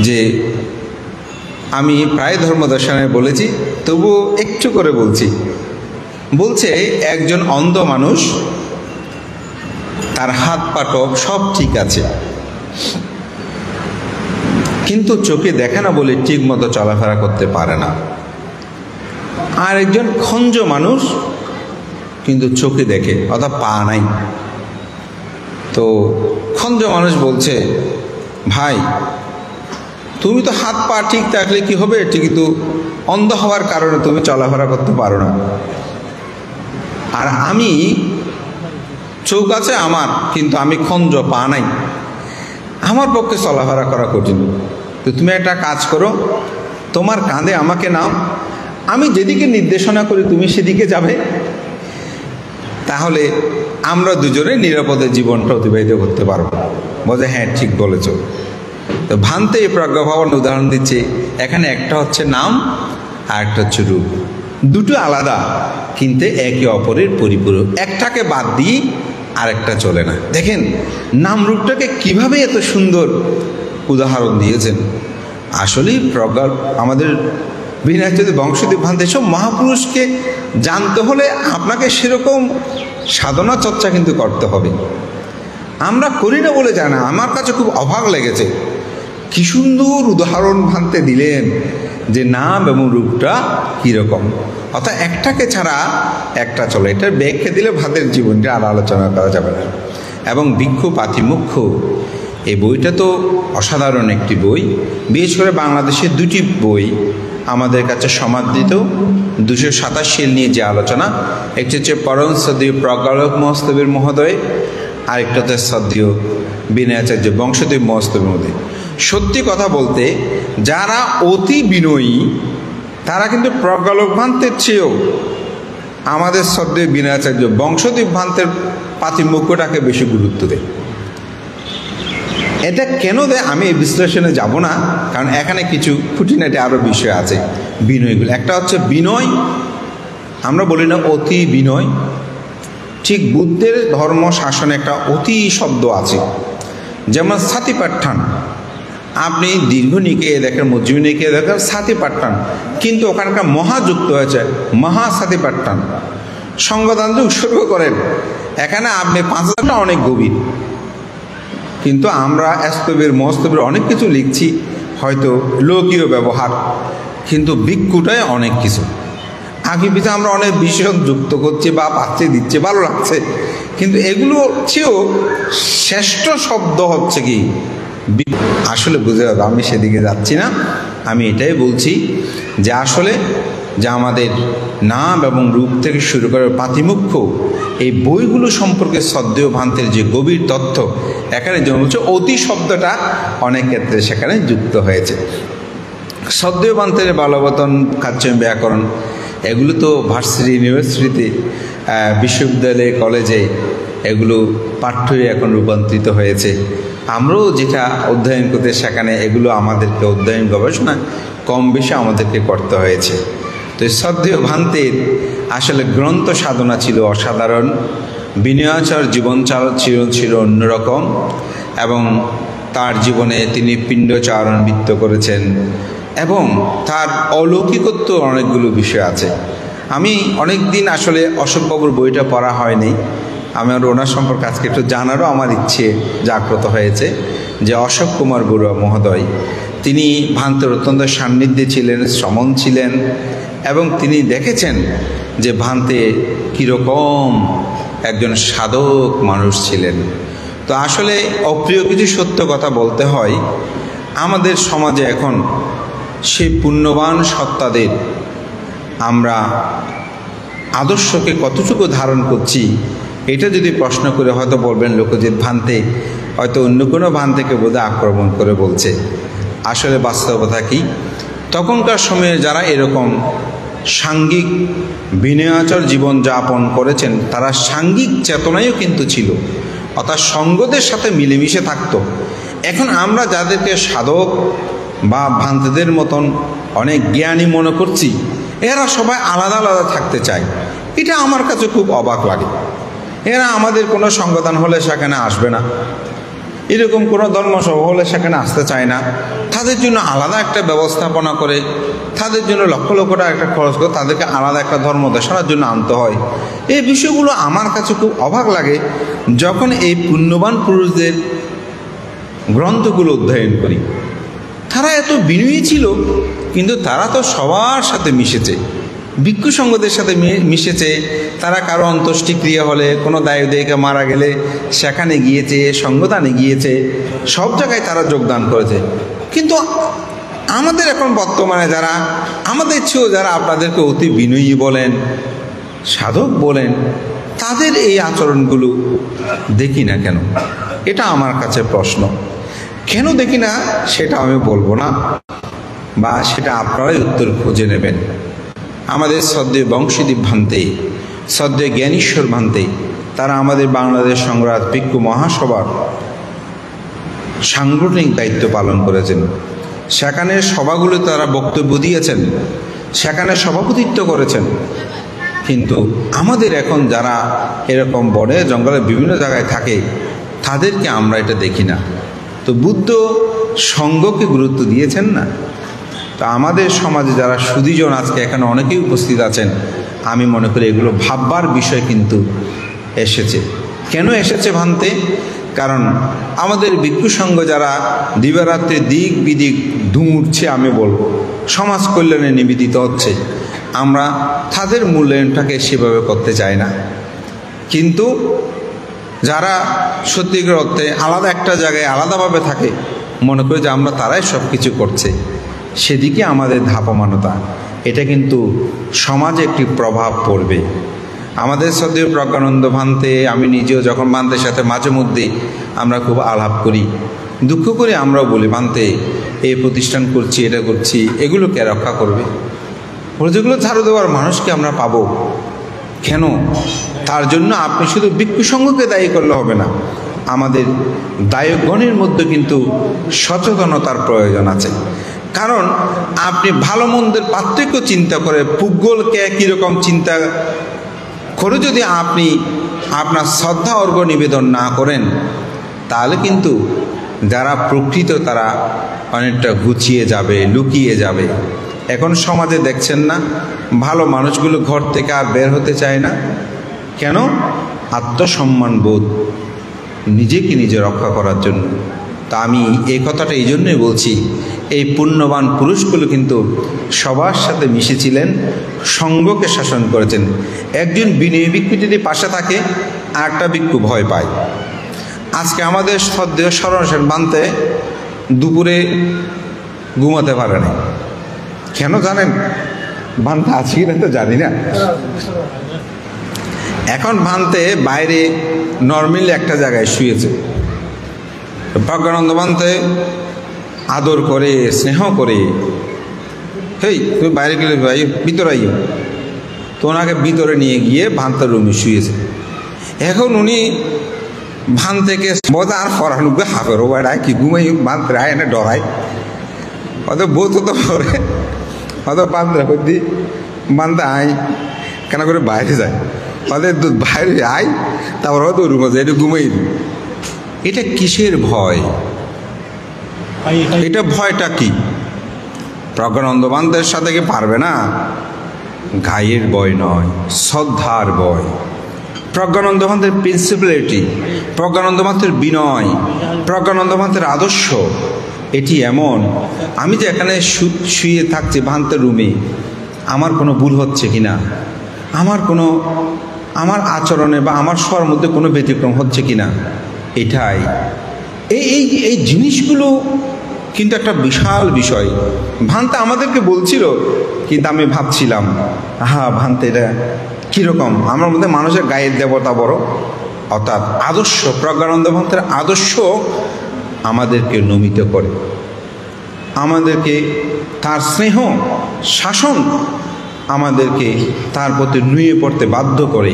B: যে আমি প্রায় ধর্মদর্শনে বলেছি, তবুও একটু করে বলছি। বলছে একজন অন্ধ মানুষ, তার হাত পা টপ সব ঠিক আছে, কিন্তু চোখে দেখে না বলে ঠিক মতো চলাফেরা করতে পারে না। আর একজন খঞ্জ মানুষ, কিন্তু চোখে দেখে, অর্থাৎ পা নাই। তো খঞ্জ মানুষ বলছে, ভাই তুমি তো হাত পা ঠিক থাকলে কি হবে, ঠিকই তো অন্ধ হওয়ার কারণে তুমি চলাফেরা করতে পারো না। আর আমি চোখ আছে আমার, কিন্তু আমি খঞ্জ, পা নাই, আমার পক্ষে চলাফেরা করা কঠিন। তো তুমি একটা কাজ করো, তোমার কাঁধে আমাকে নাও, আমি যেদিকে নির্দেশনা করি তুমি সেদিকে যাবে, তাহলে আমরা দুজনে নিরাপদে জীবনটা অতিবাহিত করতে পারবো। বলে হ্যাঁ ঠিক বলেছ। তো ভান্তে এই প্রজ্ঞা ভাবনার উদাহরণ দিচ্ছে, এখানে একটা হচ্ছে নাম আর একটা হচ্ছে রূপ। দুটো আলাদা কিন্তু একে অপরের পরিপূরক, একটাকে বাদ দিয়ে আরেকটা চলে না। দেখেন নাম রূপটাকে কিভাবে এত সুন্দর উদাহরণ দিয়েছেন। আসলেই প্রজ্ঞা আমাদের বিনয় যদি বংশোদ্ভূত ভান্তে সব মহাপুরুষকে জানতে হলে আপনাকে সেরকম সাধনা চর্চা কিন্তু করতে হবে। আমরা করি না বলে জানা, আমার কাছে খুব অবাক লেগেছে কি সুন্দর উদাহরণ ভান্তে দিলেন যে নাম এবং রূপটা কীরকম, অর্থাৎ একটাকে ছাড়া একটা চলে। এটার ব্যাখ্যা দিলে ভাতের জীবনটা আর আলোচনা করা যাবে না। এবং ভিক্ষু পাতিমুখ্য এই বইটা তো অসাধারণ একটি বই। বিশেষ করে বাংলাদেশের দুটি বই আমাদের কাছে সমাদৃত, 287 নিয়ে যে আলোচনা, একটি হচ্ছে পরম শ্রদ্ধেয় প্রজ্ঞালোক মহস্তবীর মহোদয়, আরেকটা হচ্ছে শ্রদ্ধেয় বিনয়াচার্য বংশদেব মহস্তবীর মহোদয়। সত্যি কথা বলতে যারা অতি বিনয়ী তারা কিন্তু প্রজ্ঞালোক ভান্তের চেয়েও আমাদের শ্রদ্ধেয় বিনয়াচার্য বংশদেব ভান্তের পাতিমুখ্যটাকে বেশি গুরুত্ব দেয়। এটা কেন দেয় আমি এই বিশ্লেষণে যাব না, কারণ এখানে কিছু খুঁটিনাটি আরও বিষয় আছে বিনয়গুলো। একটা হচ্ছে বিনয়, আমরা বলি না অতি বিনয়, ঠিক বুদ্ধের ধর্ম শাসনে একটা অতি শব্দ আছে। যেমন সাতিপাট্টান, আপনি দীর্ঘ নিকেয়ে দেখেন, মজুরি নিকেয়ে দেখেন সাতিপাট্টান, কিন্তু ওখানকার মহাযুক্ত হয়েছে মহা সাতিপাট্টান। সঙ্গদান যে উৎসর্গ করেন, এখানে আপনি 5,000টা অনেক গভীর, কিন্তু আমরা স্তবের মস্তবের অনেক কিছু লিখছি, হয়তো লোকীয় ব্যবহার, কিন্তু ভিক্ষুটাই অনেক কিছু। আগে পিছনে আমরা অনেক বিষয় যুক্ত করছি বা পাচ্ছে দিচ্ছে, ভালো লাগছে, কিন্তু এগুলো চেয়েও শ্রেষ্ঠ শব্দ হচ্ছে কি আসলে বুঝে যাবে। আমি সেদিকে যাচ্ছি না, আমি এটাই বলছি যে আসলে যা আমাদের নাম এবং রূপ থেকে শুরু করে পাতিমুখ্য এই বইগুলো সম্পর্কে শ্রদ্ধেয় ভান্তের যে গভীর তথ্য এখানে যেমন হচ্ছে অতি শব্দটা অনেক ক্ষেত্রে সেখানে যুক্ত হয়েছে। শ্রদ্ধেয় ভান্তের বালবতন কাচ্চম ব্যাকরণ এগুলো তো ভার্সিটি ইউনিভার্সিটিতে বিশ্ববিদ্যালয়ে কলেজে এগুলো পাঠ্যই এখন রূপান্তরিত হয়েছে। আমরাও যেটা অধ্যয়ন করতে সেখানে এগুলো আমাদেরকে অধ্যয়ন গবেষণা কম বেশি আমাদেরকে করতে হয়েছে। তো শ্রদ্ধেয় ভান্তের আসলে গ্রন্থ সাধনা ছিল অসাধারণ, বিনয়াচার জীবনচার ছিল অন্যরকম, এবং তার জীবনে তিনি পিণ্ডচারণ বৃত্ত করেছেন এবং তার অলৌকিকত্ব অনেকগুলো বিষয় আছে। আমি অনেক দিন আসলে অশোকবাবুর বইটা পড়া হয়নি, আমার ওনার সম্পর্কে আজকে একটু জানারও আমার ইচ্ছে জাগ্রত হয়েছে যে অশোক কুমার বড়ুয়া মহোদয় তিনি ভান্তের অত্যন্ত সান্নিধ্যে ছিলেন, শ্রমণ ছিলেন, এবং তিনি দেখেছেন যে ভান্তে কীরকম একজন সাধক মানুষ ছিলেন। তো আসলে অপ্রিয় কিছু সত্য কথা বলতে হয়, আমাদের সমাজে এখন সেই পুণ্যবান সত্তাদের আমরা আদর্শকে কতটুকু ধারণ করছি এটা যদি প্রশ্ন করে হয়তো বলবেন লোকজিৎ ভান্তে হয়তো অন্য কোনো ভান্তেকে বোধহয় আক্রমণ করে বলছে। আসলে বাস্তবতা কি, তখনকার সময়ে যারা এরকম সাঙ্গিক বিনয়াচর জীবনযাপন করেছেন তারা সাঙ্গিক চেতনায়ও কিন্তু ছিল, অর্থাৎ সঙ্গদের সাথে মিলেমিশে থাকত। এখন আমরা যাদেরকে সাধক বা ভান্তেদের মতন অনেক জ্ঞানী মনে করছি, এরা সবাই আলাদা আলাদা থাকতে চায়। এটা আমার কাছে খুব অবাক লাগে। এরা আমাদের কোনো সঙ্গদান হলে সেখানে আসবে না, এরকম কোনো ধর্মসভা হলে সেখানে আসতে চায় না, তাদের জন্য আলাদা একটা ব্যবস্থাপনা করে, তাদের জন্য লক্ষ লক্ষ টাকা একটা খরচ করে তাদেরকে আলাদা একটা ধর্ম দেখানোর জন্য আনতে হয়। এই বিষয়গুলো আমার কাছে খুব অবাক লাগে যখন এই পুণ্যবান পুরুষদের গ্রন্থগুলো অধ্যয়ন করি। তারা এত বিনয়ী ছিল, কিন্তু তারা তো সবার সাথে মিশেছে, ভিক্ষু সঙ্গদের সাথে মিশেছে। তারা কারো অন্ত্যেষ্টিক্রিয়া হলে, কোনো দায়ুদেয়কে মারা গেলে সেখানে গিয়েছে, সঙ্গদানে গিয়েছে, সব জায়গায় তারা যোগদান করেছে। কিন্তু আমাদের এখন বর্তমানে যারা আমাদের চেয়েও যারা আপনাদেরকে অতি বিনয়ী বলেন, সাধক বলেন, তাদের এই আচরণগুলো দেখি না কেন? এটা আমার কাছে প্রশ্ন। কেন দেখি না সেটা আমি বলবো না, বা সেটা আপনারাই উত্তর খুঁজে নেবেন। আমাদের শ্রদ্ধেয় বংশীদেব ভান্তে, শ্রদ্ধেয় জ্ঞানেশ্বর ভান্তে, তারা আমাদের বাংলাদেশ সংগ্রাম ভিক্ষু মহাসভার সাংগঠনিক দায়িত্ব পালন করেছেন। সেখানে সভাগুলো তারা বক্তব্য দিয়েছেন, সেখানে সভাপতিত্ব করেছেন। কিন্তু আমাদের এখন যারা এরকম বনে জঙ্গলে বিভিন্ন জায়গায় থাকে তাদেরকে আমরা এটা দেখি না। তো বুদ্ধ সঙ্গকে গুরুত্ব দিয়েছেন না। তো আমাদের সমাজে যারা সুধীজন আজকে এখানে অনেকেই উপস্থিত আছেন, আমি মনে করি এগুলো ভাববার বিষয় কিন্তু এসেছে। কেন এসেছে ভান্তে? কারণ আমাদের ভিক্ষু সংঘ যারা দিবারাত্রে দিক বিদিক ধুমুড়ছে, আমি বলবো সমাজ কল্যাণে নিবেদিত হচ্ছে, আমরা তাদের মূল্যায়নটাকে সেভাবে করতে চাই না। কিন্তু যারা সত্যিকার অর্থে আলাদা একটা জায়গায় আলাদাভাবে থাকে, মনে করি যে আমরা তারাই সব কিছু করছে, সেদিকে আমাদের ধাপমানতা, এটা কিন্তু সমাজে একটি প্রভাব পড়বে। আমাদের শ্রদ্ধেয় প্রজ্ঞানন্দ ভান্তে, আমি নিজেও যখন ভান্তের সাথে মাঝে মধ্যে আমরা খুব আলাপ করি, দুঃখ করে আমরাও বলি, ভান্তে এই প্রতিষ্ঠান করছি, এটা করছি, এগুলোকে রক্ষা করবে? যেগুলো ঝাড়ু দেওয়ার মানুষকে আমরা পাবো কেন? তার জন্য আপনি শুধু ভিক্ষু সংঘকে দায়ী করলে হবে না, আমাদের দায়কগণের মধ্যে কিন্তু সচেতনতার প্রয়োজন আছে। কারণ আপনি ভালো মন্দের পার্থক্য চিন্তা করে, পুগ্গলকে কীরকম চিন্তা করে যদি আপনি আপনার শ্রদ্ধা অর্ঘ্য নিবেদন না করেন, তাহলে কিন্তু যারা প্রকৃত তারা অনেকটা ঘুচিয়ে যাবে, লুকিয়ে যাবে। এখন সমাজে দেখছেন না, ভালো মানুষগুলো ঘর থেকে আর বের হতে চায় না। কেন? আত্মসম্মান বোধ, নিজেকে নিজে রক্ষা করার জন্য। তা আমি এই কথাটা এই জন্যই বলছি, এই পুণ্যবান পুরুষগুলো কিন্তু সবার সাথে মিশেছিলেন, সঙ্গকে শাসন করেছেন। একজন বিনয়ী ভিক্ষু যদি পাশে থাকে, আর একটা ভিক্ষু ভয় পায়। আজকে আমাদের শ্রদ্ধেয় শরণ সেন ভান্তে দুপুরে ঘুমাতে পারে না। কেন জানেন? ভান্তে আছে কিনা তো জানি না। এখন ভান্তে বাইরে নর্মালি একটা জায়গায় শুয়েছে। প্রজ্ঞানন্দ ভান্তে আদর করে, স্নেহ করে, হেই তুমি বাইরে গেলে ভাই ভিতরে আইও, তো ওনাকে ভিতরে নিয়ে গিয়ে ভান্তার রুমে শুয়েছে। এখন উনি ভান থেকে আর ফরানুকে হাফের ও বেড়ায় কি ঘুমাই, ভান্তে আয় এনে ডরায়, হয়তো বোধ হতো পরে, হয়তো বান্ধা করতে বান্ধা আয় কেন করে বাইরে যায়, হয়তো বাইরে আয়, তারপর হয়তো রুমে যায়, এটা ঘুমাই দিই। এটা কিসের ভয়? এটা ভয়টা কি? প্রজ্ঞানন্দ ভান্তের সাথে কি পারবে না? গায়ের ভয় নয়, শ্রদ্ধার ভয়। প্রজ্ঞানন্দ ভান্তের প্রিন্সিপালিটি, প্রজ্ঞানন্দ ভান্তের বিনয়, প্রজ্ঞানন্দ ভান্তের আদর্শ এটি এমন, আমি যে এখানে শুয়ে থাকছি ভান্তের রুমে, আমার কোনো ভুল হচ্ছে কিনা, আমার আচরণে বা আমার স্বর মধ্যে কোনো ব্যতিক্রম হচ্ছে কিনা, এটাই এই জিনিসগুলো কিন্তু একটা বিশাল বিষয়। ভান্তে আমাদেরকে বলছিল, কিন্তু আমি ভাবছিলাম, ভান্তে এটা কীরকম, আমার মধ্যে মানুষের গায়ের দেবতা বড়। অর্থাৎ আদর্শ, প্রজ্ঞানন্দ ভান্তের আদর্শ আমাদেরকে নমিত করে, আমাদেরকে তার স্নেহ শাসন আমাদেরকে তার প্রতি নুয়ে পড়তে বাধ্য করে।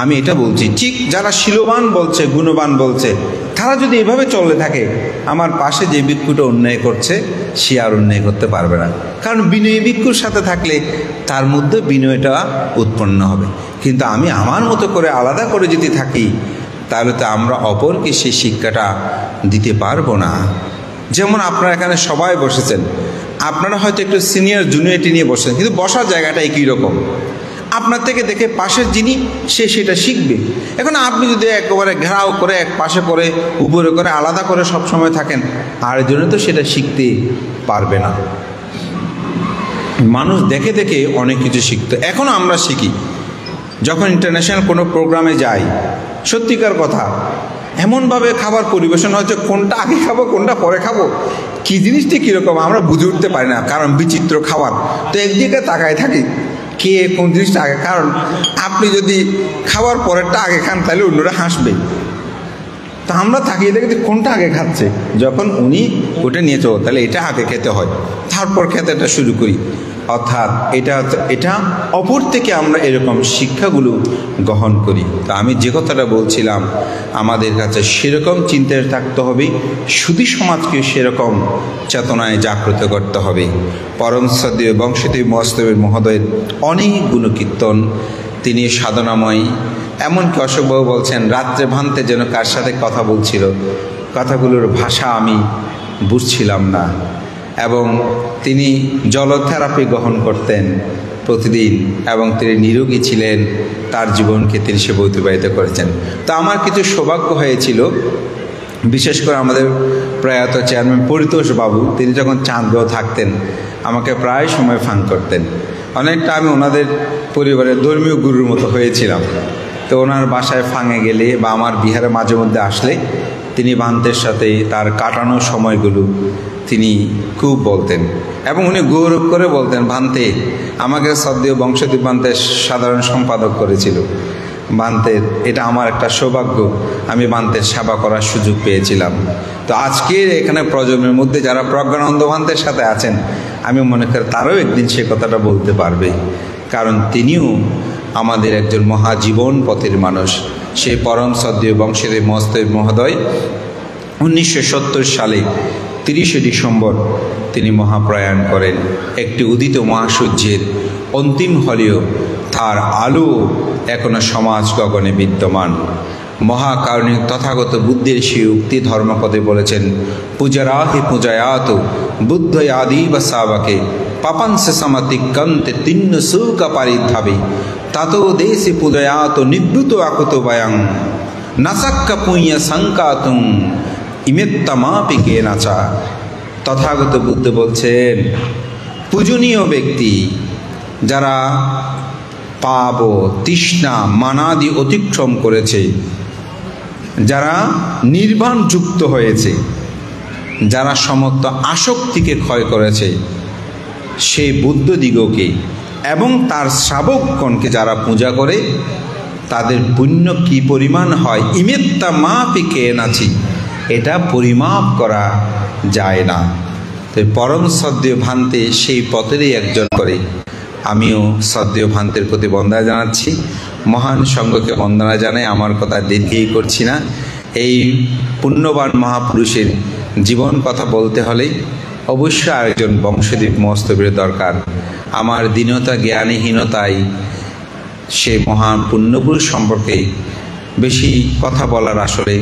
B: আমি এটা বলছি, ঠিক যারা শীলবান বলছে, গুণবান বলছে, তারা যদি এভাবে চলতে থাকে, আমার পাশে যে ভিক্ষুটা অন্যায় করছে সে আর অন্যায় করতে পারবে না। কারণ বিনয়ী ভিক্ষুর সাথে থাকলে তার মধ্যে বিনয়টা উৎপন্ন হবে। কিন্তু আমি আমার মতো করে আলাদা করে যদি থাকি, তাহলে তো আমরা অপরকে সেই শিক্ষাটা দিতে পারবো না। যেমন আপনারা এখানে সবাই বসেছেন, আপনারা হয়তো একটু সিনিয়র জুনিয়রটি নিয়ে বসেছেন, কিন্তু বসার জায়গাটা একই রকম। আপনার থেকে দেখে পাশের যিনি সে সেটা শিখবে। এখন আপনি যদি একেবারে ঘেরাও করে এক পাশে করে উপরে করে আলাদা করে সব সময় থাকেন, আর জন্য তো সেটা শিখতে পারবে না। মানুষ দেখে দেখে অনেক কিছু শিখতো, এখনও আমরা শিখি। যখন ইন্টারন্যাশনাল কোনো প্রোগ্রামে যাই, সত্যিকার কথা এমনভাবে খাবার পরিবেশন হচ্ছে, কোনটা আগে খাবো কোনটা পরে খাবো, কী জিনিসটি কীরকম আমরা বুঝে উঠতে পারি না, কারণ বিচিত্র খাবার। তো একদিকে তাকায় থাকি কে কোন জিনিসটা আগে, কারণ আপনি যদি খাবার পরেরটা আগে খান তাহলে অন্যরা হাসবে। তা আমরা তাকিয়ে দেখি কোনটা আগে খাচ্ছে, যখন উনি ওটা নিয়ে চলো তাহলে এটা আগে খেতে হয়, তারপর খেতে এটা শুরু করি। অর্থাৎ এটা অপর থেকে আমরা এরকম শিক্ষাগুলো গ্রহণ করি। তা আমি যে কথাটা বলছিলাম, আমাদের কাছে সেরকম চিন্তায় থাকতে হবে, সুধী সমাজকে সেরকম চেতনায় জাগ্রত করতে হবে। পরম শ্রদ্ধেয় বংশদেব মহাস্তবের মহোদয়ের অনেক গুণকীর্তন, তিনি সাধনাময়। এমনকি অশোকবাবু বলছেন রাত্রে ভান্তে যেন কার সাথে কথা বলছিল, কথাগুলোর ভাষা আমি বুঝছিলাম না। এবং তিনি জলথেরাপি গ্রহণ করতেন প্রতিদিন, এবং তিনি নিরোগী ছিলেন, তার জীবনকে তিনি সে অতিবাহিত করেছেন। তা আমার কিছু সৌভাগ্য হয়েছিল, বিশেষ করে আমাদের প্রয়াত চেয়ারম্যান পরিতোষ বাবু, তিনি যখন চাঁদগাঁও থাকতেন আমাকে প্রায় সময় ফাং করতেন। অনেকটা আমি ওনাদের পরিবারের ধর্মীয় গুরুর মতো হয়েছিলাম। তো ওনার বাসায় ফাঙে গেলে বা আমার বিহারে মাঝে মধ্যে আসলে তিনি ভান্তের সাথে তার কাটানো সময়গুলো তিনি খুব বলতেন, এবং উনি গৌরব করে বলতেন, ভান্তে আমাকে শ্রদ্ধেয় বংশদেব ভান্তের সাধারণ সম্পাদক করেছিল ভান্তের, এটা আমার একটা সৌভাগ্য, আমি ভান্তের সেবা করার সুযোগ পেয়েছিলাম। তো আজকের এখানে প্রজন্মের মধ্যে যারা প্রজ্ঞানন্দ ভান্তের সাথে আছেন, আমি মনে করি তারাও একদিন সে কথাটা বলতে পারবে, কারণ তিনিও আমাদের একজন মহাজীবন পথের মানুষ। সেই পরম শ্রদ্ধেয় বংশদেব মহোদয় 1970 সালে 30শে ডিসেম্বর তিনি মহাপ্রয়াণ করেন। একটি উদিত মহাসূর্যের অন্তিম হলেও তার আলো এখনো সমাজ গগনে বিদ্যমান। মহাকারণিক তথাগত বুদ্ধের সেই উক্তি ধর্মপদে বলেছেন, পূজারাহি পূজায়াত বুদ্ধ আদি বা সাবাকে পাপাংসে সমাতিক্রান্তে তিন্ন সুকা পারিধাবে তাতো দেশে পূজায়াত নিবৃত আকুত বায়াং নাসাক্কা পুঁইয়া সংকাতুং ইমেত্তামাপি কে নাচা। তথাগত বুদ্ধ বলছেন, পূজনীয় ব্যক্তি যারা পাপ তৃষ্ণা মানাদি অতিক্রম করেছে, যারা নির্বাণ যুক্ত হয়েছে, যারা সমস্ত আসক্তিকে ক্ষয় করেছে, সেই বুদ্ধদিগকে এবং তার শ্রাবকগণকে যারা পূজা করে তাদের পুণ্য কি পরিমাণ হয়, ইমেত্তা মাপি কে নাচি, এটা পরিমাপ করা যায় না। তো পরম শ্রদ্ধেয় ভান্তে সেই পথেরই একজন করে। আমিও শ্রদ্ধেয় ভান্তের প্রতি বন্দনা জানাচ্ছি, মহান সঙ্ঘকে বন্দনা জানাই। আমার কথা দীর্ঘই করছি না। এই পুণ্যবান মহাপুরুষের জীবন কথা বলতে হলে অবশ্যই আরেকজন বংশদেব মহোৎসবের দরকার। আমার দীনতা জ্ঞানহীনতায় সে মহান পুণ্যপুরুষ সম্পর্কে বেশি কথা বলার আসলে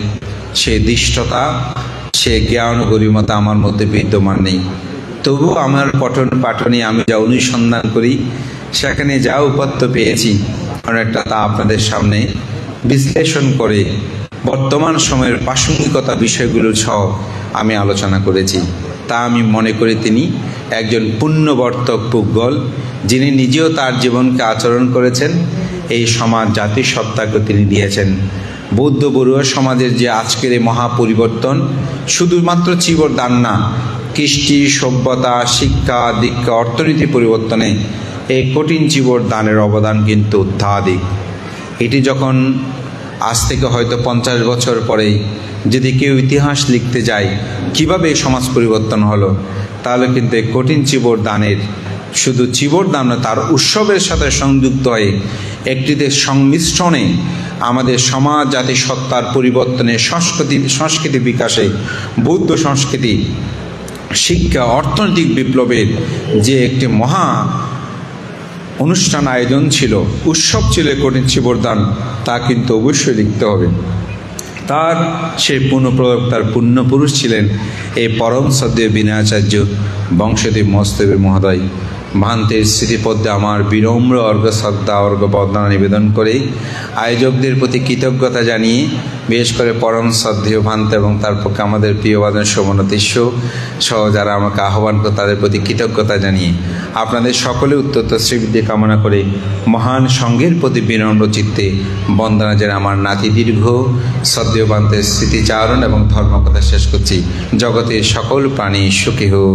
B: সে দৃষ্টতা, সে জ্ঞান গরিমতা আমার মধ্যে বিদ্যমান নেই। তবুও আমার পঠন পাঠনে আমি যা অনুসন্ধান করি, সেখানে যা উপাত্ত পেয়েছি অনেকটা তা আপনাদের সামনে বিশ্লেষণ করে বর্তমান সময়ের প্রাসঙ্গিকতা বিষয়গুলো সহ আমি আলোচনা করেছি। তা আমি মনে করি তিনি একজন পুণ্যবর্তক পুজ্জ্বল, যিনি নিজেও তার জীবনকে আচরণ করেছেন, এই সমাজ জাতি সত্তাকে তিনি দিয়েছেন। বৌদ্ধ বড়ুয়া সমাজের যে আজকের এই মহাপরিবর্তন শুধুমাত্র চিবর দান না, কৃষ্টি সভ্যতা শিক্ষা দীক্ষা অর্থনীতি পরিবর্তনে এই কঠিন চিবর দানের অবদান কিন্তু অত্যাধিক। এটি যখন আজ থেকে হয়তো 50 বছর পরেই যদি কেউ ইতিহাস লিখতে যায় কিভাবে এই সমাজ পরিবর্তন হলো, তাহলে কিন্তু এই কঠিন চিবর দানের শুধু চিবর দান নয়, তার উৎসবের সাথে সংযুক্ত হয়ে একটিদের সংমিশ্রণে আমাদের সমাজ জাতি সত্তার পরিবর্তনে সংস্কৃতি বিকাশে বৌদ্ধ সংস্কৃতি শিক্ষা অর্থনৈতিক বিপ্লবের যে একটি মহা অনুষ্ঠান আয়োজন ছিল, উৎসব ছিল কঠিন চিবরদান, তা কিন্তু অবশ্যই লিখতে হবে। তার সেই পুণ্যপ্রদক্তার পুণ্যপুরুষ ছিলেন এই পরম শ্রদ্ধেয় বিনয়াচার্য বংশদেব মহোদয়। ভান্তের স্মৃতিপদ্মে আমার বিনম্র অর্ঘ্য শ্রদ্ধা অর্ঘ্য বন্দনা নিবেদন করে আয়োজকদের প্রতি কৃতজ্ঞতা জানিয়ে, বিশেষ করে পরম শ্রদ্ধেয় ভান্তে এবং তার পক্ষে আমাদের প্রিয়বাদন সোমনাথিস্য সহ যারা আমাকে আহ্বান করে তাদের প্রতি কৃতজ্ঞতা জানিয়ে আপনাদের সকলে উত্তর শ্রীবৃদ্ধি কামনা করে মহান সঙ্ঘের প্রতি বিনম্র চিত্তে বন্দনা জানিয়ে আমার নাতি দীর্ঘ শ্রদ্ধেয় ভান্তের স্মৃতিচারণ এবং ধর্মকথা শেষ করছি। জগতের সকল প্রাণী সুখী হোক।